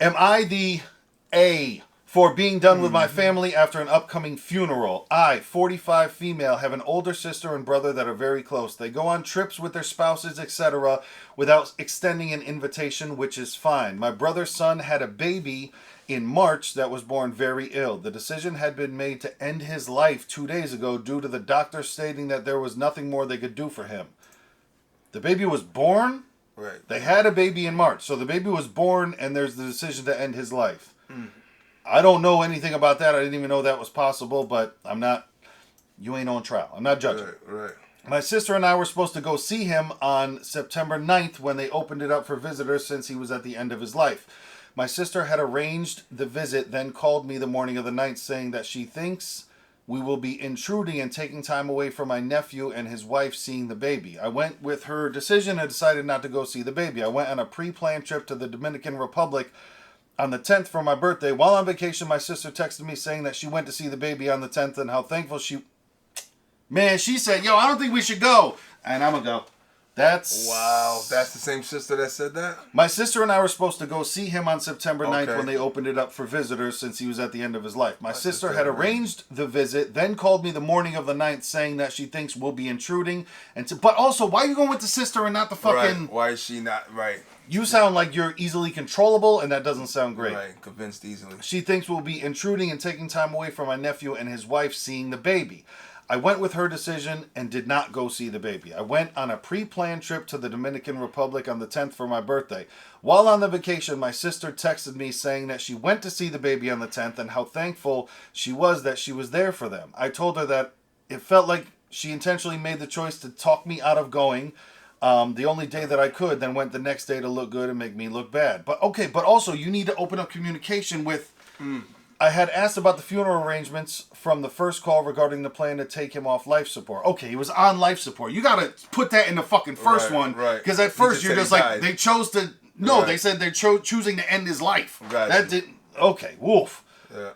Am I the A for being done with my family after an upcoming funeral? I, 45 female, have an older sister and brother that are very close. They go on trips with their spouses, etc., without extending an invitation, which is fine. My brother's son had a baby in March that was born very ill. The decision had been made to end his life 2 days ago due to the doctor stating that there was nothing more they could do for him. The baby was born? Right. They had a baby in March. So the baby was born and there's the decision to end his life. I don't know anything about that. I didn't even know that was possible, but you ain't on trial. I'm not judging. Right. My sister and I were supposed to go see him on September 9th when they opened it up for visitors since he was at the end of his life. My sister had arranged the visit, then called me the morning of the 9th saying that she thinks we will be intruding and taking time away from my nephew and his wife seeing the baby. I went with her decision and decided not to go see the baby. I went on a pre-planned trip to the Dominican Republic on the 10th for my birthday. While on vacation, my sister texted me saying that she went to see the baby on the 10th and how thankful she... Man, she said, yo, I don't think we should go. And I'm going to go. Wow, that's the same sister that said that? My sister and I were supposed to go see him on September 9th Okay. when they opened it up for visitors since he was at the end of his life. My sister had arranged the visit, then called me the morning of the 9th saying that she thinks we'll be intruding. But also, why are you going with the sister and not the fucking... Right. Why is she not... Right. You sound like you're easily controllable, and that doesn't sound great. Right, convinced easily. She thinks we'll be intruding and taking time away from my nephew and his wife seeing the baby. I went with her decision and did not go see the baby. I went on a pre-planned trip to the Dominican Republic on the 10th for my birthday. While on the vacation, my sister texted me saying that she went to see the baby on the 10th and how thankful she was that she was there for them. I told her that it felt like she intentionally made the choice to talk me out of going the only day that I could, then went the next day to look good and make me look bad. But also you need to open up communication with... I had asked about the funeral arrangements from the first call regarding the plan to take him off life support. Okay, he was on life support. You got to put that in the fucking first one. Right. Because at first you're just like, died. they chose to... No, Right. They said they're choosing to end his life. Gotcha. That didn't... Okay, woof. Yeah.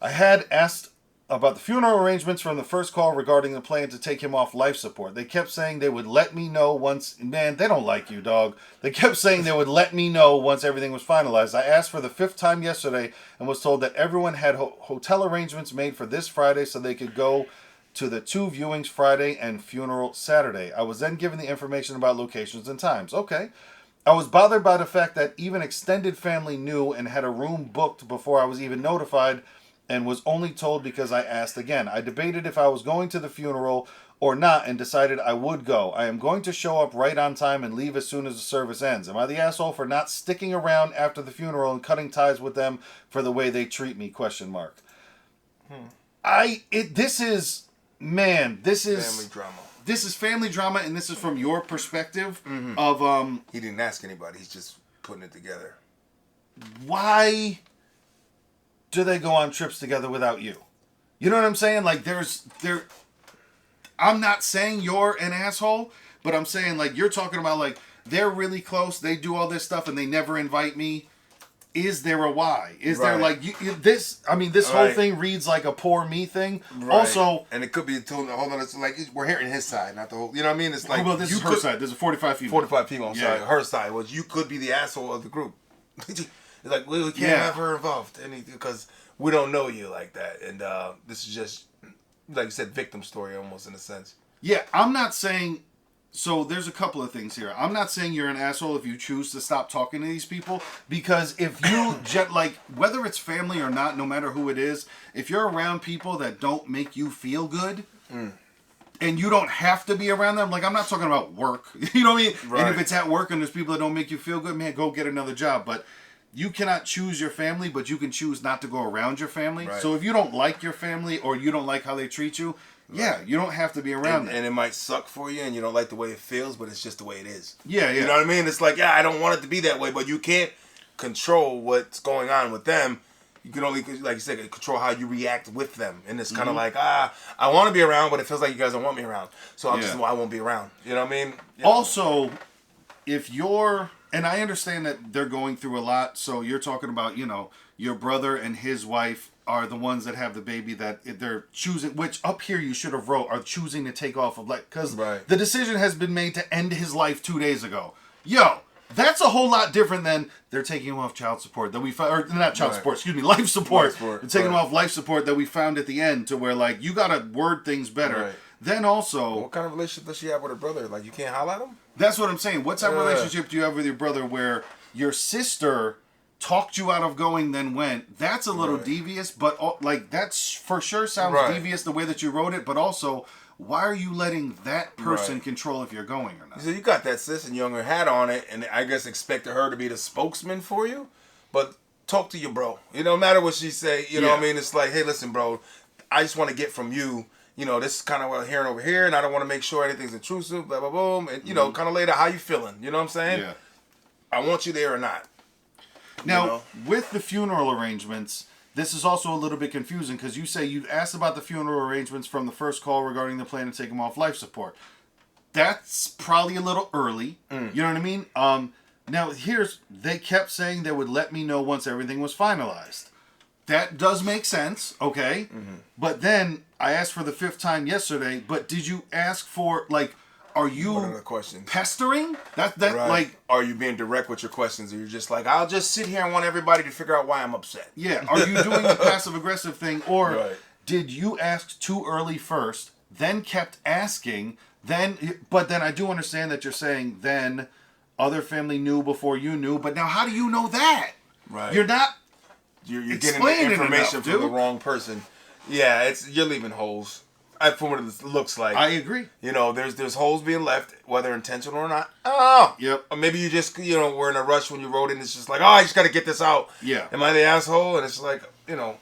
I had asked about the funeral arrangements from the first call regarding the plan to take him off life support. They kept saying they would let me know once... Man, they don't like you, dog. They kept saying they would let me know once everything was finalized. I asked for the 5th time yesterday and was told that everyone had hotel arrangements made for this Friday so they could go to the 2 viewings Friday and funeral Saturday. I was then given the information about locations and times. Okay. I was bothered by the fact that even extended family knew and had a room booked before I was even notified, and was only told because I asked again. I debated if I was going to the funeral or not and decided I would go. I am going to show up right on time and leave as soon as the service ends. Am I the asshole for not sticking around after the funeral and cutting ties with them for the way they treat me? ? This is Family drama. This is family drama, and this is from your perspective of He didn't ask anybody. He's just putting it together. Why do they go on trips together without you? You know what I'm saying? Like, I'm not saying you're an asshole, but I'm saying, like, you're talking about, like, they're really close, they do all this stuff, and they never invite me. Is there a why? Is there, like, this whole thing reads like a poor me thing. Right. Also... And it could be, hold on, it's like, we're hearing his side, not the whole, you know what I mean? It's like... Well, this is her side. This is 45 female. 45 female, I'm sorry. Her side was, you could be the asshole of the group. It's like, we can't have her involved, because we don't know you like that. And this is just, like you said, victim story almost in a sense. Yeah, I'm not saying... So there's a couple of things here. I'm not saying you're an asshole if you choose to stop talking to these people, because if you like, whether it's family or not, no matter who it is, if you're around people that don't make you feel good, and you don't have to be around them, like, I'm not talking about work, you know what I mean? Right. And if it's at work and there's people that don't make you feel good, man, go get another job. But you cannot choose your family, but you can choose not to go around your family. Right. So if you don't like your family or you don't like how they treat you, yeah, you don't have to be around them. And it might suck for you and you don't like the way it feels, but it's just the way it is. Yeah. You know what I mean? It's like, I don't want it to be that way, but you can't control what's going on with them. You can only, like you said, control how you react with them. And it's kind of like, I want to be around, but it feels like you guys don't want me around. So I won't be around. You know what I mean? Yeah. Also, if you're... And I understand that they're going through a lot. So you're talking about, your brother and his wife are the ones that have the baby that they're choosing, which up here you should have wrote, are choosing to take off of life. Because the decision has been made to end his life 2 days ago. Yo, That's a whole lot different than they're taking him off child support that we found, or not child support, excuse me, life support. They're taking him off life support that we found at the end to where, like, you got to word things better. Right. Then also... What kind of relationship does she have with her brother? Like, you can't holler at him? That's what I'm saying. What type of relationship do you have with your brother where your sister talked you out of going, then went? That's a little devious, but, like, that's for sure sounds devious the way that you wrote it, but also... Why are you letting that person control if you're going or not? So you got that sis and younger hat on it, and I guess expected her to be the spokesman for you. But talk to your bro. You know, no matter what she say, you know what I mean? It's like, hey, listen, bro, I just want to get from you, you know, this is kind of what I'm hearing over here, and I don't want to make sure anything's intrusive, blah, blah, blah. And, you know, kind of later, how you feeling? You know what I'm saying? Yeah. I want you there or not. Now, with the funeral arrangements... This is also a little bit confusing because you say you asked about the funeral arrangements from the first call regarding the plan to take him off life support. That's probably a little early. You know what I mean? Now, they kept saying they would let me know once everything was finalized. That does make sense, okay? But then I asked for the 5th time yesterday, but did you ask for, like... Are you pestering? Like, are you being direct with your questions? Or you're just like, I'll just sit here and want everybody to figure out why I'm upset. Yeah. Are you doing the passive aggressive thing, or did you ask too early first, then kept asking, but then I do understand that you're saying then other family knew before you knew, but now how do you know that? Right. You're not. You're getting the information from the wrong person. Yeah, you're leaving holes. From what it looks like. I agree. You know, there's holes being left, whether intentional or not. Oh. Yep. Or maybe you just, you know, were in a rush when you wrote it and it's just like, oh, I just got to get this out. Yeah. Am I the asshole? And it's like, you know,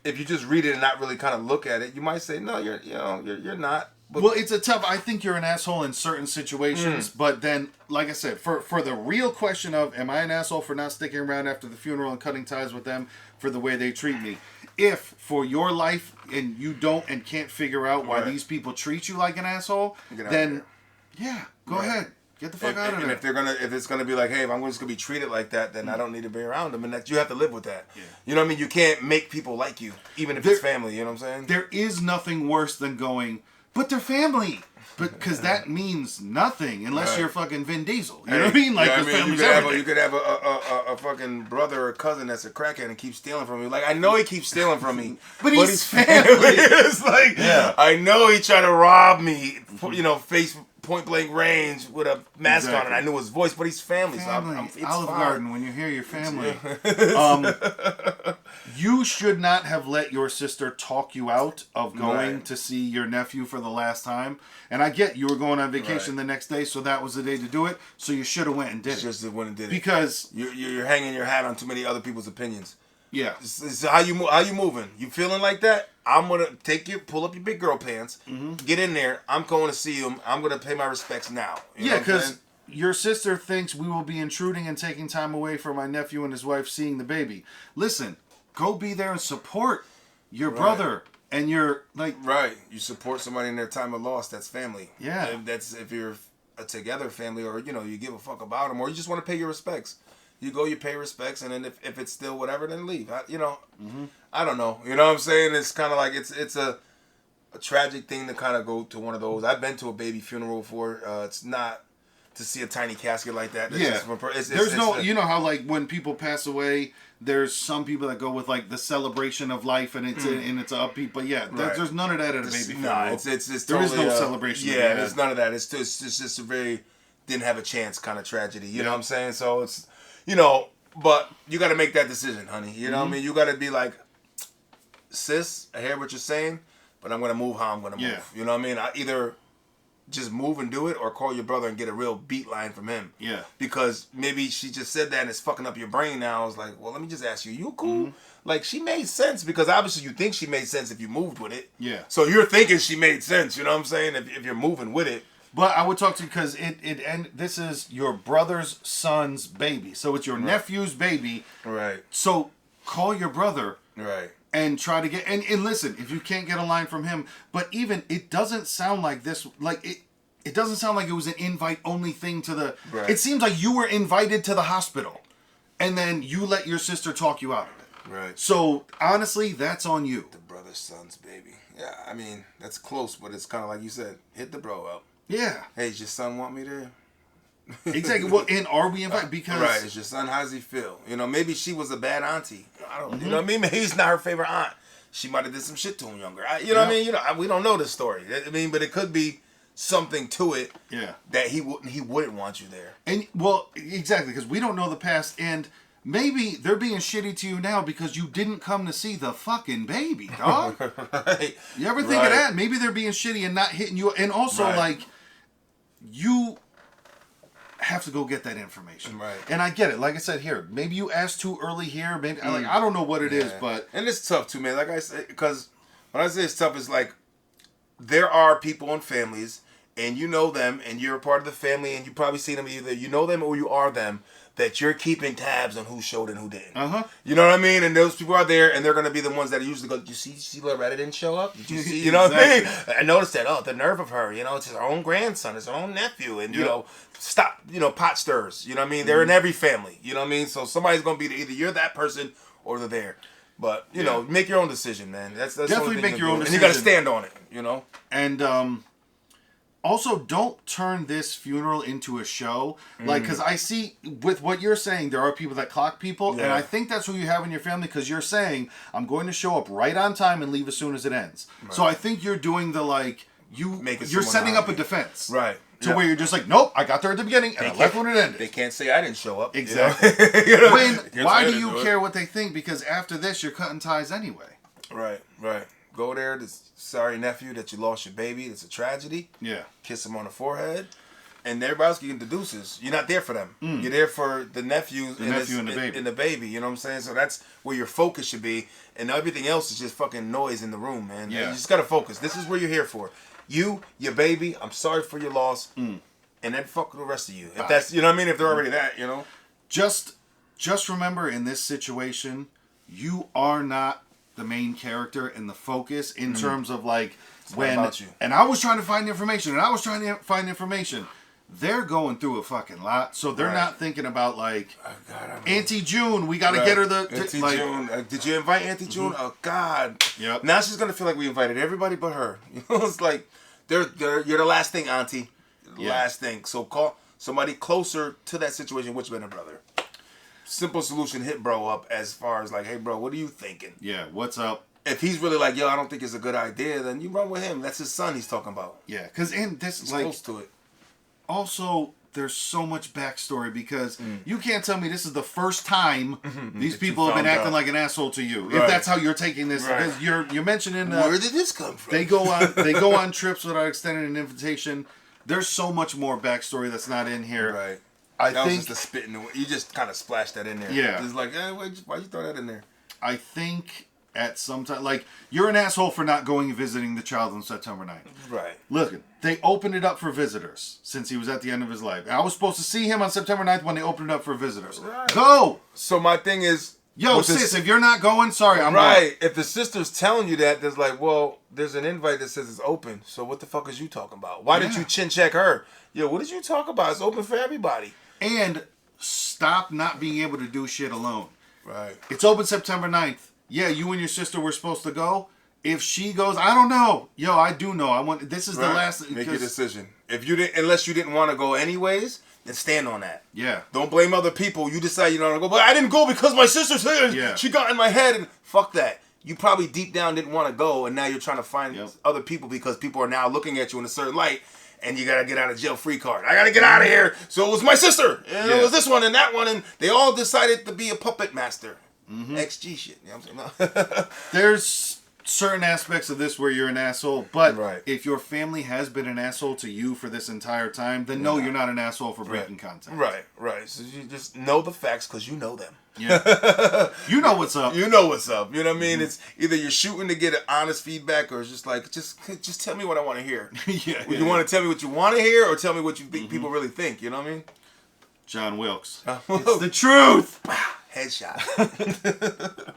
if you just read it and not really kind of look at it, you might say, no, you're not. But well, it's a tough, I think you're an asshole in certain situations, but then, like I said, for the real question of, am I an asshole for not sticking around after the funeral and cutting ties with them for the way they treat me? If for your life and you don't and can't figure out why these people treat you like an asshole, then go ahead, get the fuck out of there. And if it's gonna be like, hey, if I'm just gonna be treated like that, then I don't need to be around them, and that you have to live with that. Yeah. You know what I mean? You can't make people like you, even if it's family. You know what I'm saying? There is nothing worse than going, but they're family. Because that means nothing unless you're fucking Vin Diesel. You know what I mean? Like, you could have a fucking brother or cousin that's a crackhead and keep stealing from you. Like, I know he keeps stealing from me, but he's family. It's like, I know he tried to rob me, you know, face point blank range with a mask on, and I knew his voice, but he's family. So it's Olive fine. Garden, when you hear your family. You should not have let your sister talk you out of going to see your nephew for the last time. And I get you were going on vacation the next day, so that was the day to do it. So you should have went and did it. Just went and did it. Because you're hanging your hat on too many other people's opinions. Yeah. So how you moving? You feeling like that? I'm gonna pull up your big girl pants, get in there. I'm going to see him. I'm gonna pay my respects now. Yeah, because your sister thinks we will be intruding and taking time away from my nephew and his wife seeing the baby. Listen, go be there and support your brother and your You support somebody in their time of loss. That's family. Yeah. And that's if you're a together family, or you give a fuck about them, or you just want to pay your respects. You go, you pay respects, and then if it's still whatever, then leave. I don't know. You know what I'm saying? It's kind of like it's a tragic thing to kind of go to one of those. I've been to a baby funeral before. It's not to see a tiny casket like that. There's no, you know how like when people pass away, there's some people that go with like the celebration of life, and it's it's upbeat. But there's none of that at a baby funeral. No, it's there totally, is no celebration. Yeah, there's none of that. It's just a very didn't have a chance kind of tragedy. You know what I'm saying? So it's. But you got to make that decision, honey. You know what I mean? You got to be like, sis, I hear what you're saying, but I'm going to move how I'm going to move. You know what I mean? I either just move and do it, or call your brother and get a real beat line from him. Yeah. Because maybe she just said that and it's fucking up your brain now. I was like, well, let me just ask you, you cool? Like, she made sense, because obviously you think she made sense if you moved with it. Yeah. So you're thinking she made sense, you know what I'm saying? If you're moving with it. But I would talk to you because this is your brother's son's baby. So it's your nephew's baby. Right. So call your brother. Right. And try to get, and listen, if you can't get a line from him, but even, it doesn't sound like this, like it doesn't sound like it was an invite only thing to the, it seems like you were invited to the hospital and then you let your sister talk you out of it. Right. So honestly, that's on you. The brother's son's baby. Yeah, I mean, that's close, but it's kind of like you said, hit the bro up. Yeah. Hey, does your son want me to Exactly. Well, and are we invited? Because right, it's your son. How does he feel? You know, maybe she was a bad auntie. I don't. You know what I mean? Maybe he's not her favorite aunt. She might have did some shit to him younger. You know what I mean? You know, we don't know this story. I mean, but it could be something to it. Yeah. That he wouldn't want you there. And well, exactly, because we don't know the past, and maybe they're being shitty to you now because you didn't come to see the fucking baby, dog. Right. You ever think of that? Maybe they're being shitty and not hitting you, and also like you have to go get that information. Right. And I get it. Like I said here, maybe you asked too early here. Maybe like I don't know what it is, but and it's tough too, man. Like I said, because when I say it's tough, it's like there are people and families, and you know them, and you're a part of the family, and you probably see them either you know them or you are them. That you're keeping tabs on who showed and who didn't. You know what I mean? And those people are there, and they're going to be the ones that usually go, "Did you see Loretta didn't show up? Did you see?" You know what I mean? I noticed that. Oh, the nerve of her. You know, it's her own grandson, it's her own nephew, and you know, stop. You know, pot stirs. You know what I mean? They're in every family. You know what I mean? So somebody's going to be either you're that person or they're there. But you know, make your own decision, man. That's definitely make your own decision, and you got to stand on it. You know, and also, don't turn this funeral into a show. Like, because I see, with what you're saying, there are people that clock people. And I think that's who you have in your family, because you're saying, I'm going to show up right on time and leave as soon as it ends. Right. So I think you're doing the, like, you're setting up a defense. Right. To where you're just like, nope, I got there at the beginning, and I left when it ended. They can't say I didn't show up. Exactly. You know? Why do you care what they think? Because after this, you're cutting ties anyway. Right. Go there. Sorry, nephew, that you lost your baby. It's a tragedy. Yeah. Kiss him on the forehead. And everybody else getting the deuces. You're not there for them. You're there for the nephew, and the baby. You know what I'm saying? So that's where your focus should be. And everything else is just fucking noise in the room, man. Yeah. You just got to focus. This is where you're here for. You, your baby, I'm sorry for your loss. And then fuck the rest of you. If that's, you know what I mean? If they're already that, you know? Just remember, in this situation, you are not the main character and the focus in terms of like when about you. And I was trying to find information they're going through a fucking lot, so they're not thinking about like Auntie June, we gotta get her Auntie June. Did you invite Auntie June? Oh God. Yep. Now she's gonna feel like we invited everybody but her. You know, it's like you're the last thing, Auntie. Last thing. So call somebody closer to that situation, which been a brother. Simple solution, hit bro up as far as like, hey bro, what are you thinking? Yeah, what's up? If he's really like, yo, I don't think it's a good idea, then you run with him. That's his son he's talking about. Yeah, because in this he's like close to it. Also, there's so much backstory because you can't tell me this is the first time these people have been acting like an asshole to you. Right. If that's how you're taking this, because you're mentioning where did this come from? They go on trips without extending an invitation. There's so much more backstory that's not in here. Right. I think was just the spitting. You just kind of splashed that in there. Yeah. It's like, why you throw that in there? I think at some time, like, you're an asshole for not going and visiting the child on September 9th. Right. Look, they opened it up for visitors since he was at the end of his life. I was supposed to see him on September 9th when they opened it up for visitors. Right. Go! So my thing is, yo, sis, if you're not going, sorry, I'm right. If the sister's telling you that, there's like, well, there's an invite that says it's open. So what the fuck is you talking about? Why didn't you chin check her? Yo, what did you talk about? It's open for everybody. And stop not being able to do shit alone. Right. It's open September 9th. Yeah, you and your sister were supposed to go. If she goes, I don't know. Yo, I do know. This is the last. Make your decision. If you didn't, unless you didn't want to go anyways, then stand on that. Yeah. Don't blame other people. You decide you don't want to go, but I didn't go because my sister said she got in my head, and fuck that. You probably deep down didn't want to go, and now you're trying to find other people because people are now looking at you in a certain light. And you gotta get out of jail free card. I gotta get out of here. So it was my sister. And it was this one and that one. And they all decided to be a puppet master. XG shit. You know what I'm saying? There's certain aspects of this where you're an asshole. But if your family has been an asshole to you for this entire time, then no, you're not an asshole for breaking contact. Right. So you just know the facts because you know them. Yeah. You know what's up. You know what's up. You know what I mean? It's either you're shooting to get an honest feedback or it's just like, just tell me what I want to hear. You want to tell me what you want to hear or tell me what you think people really think. You know what I mean? John Wilkes. It's the truth. Headshot.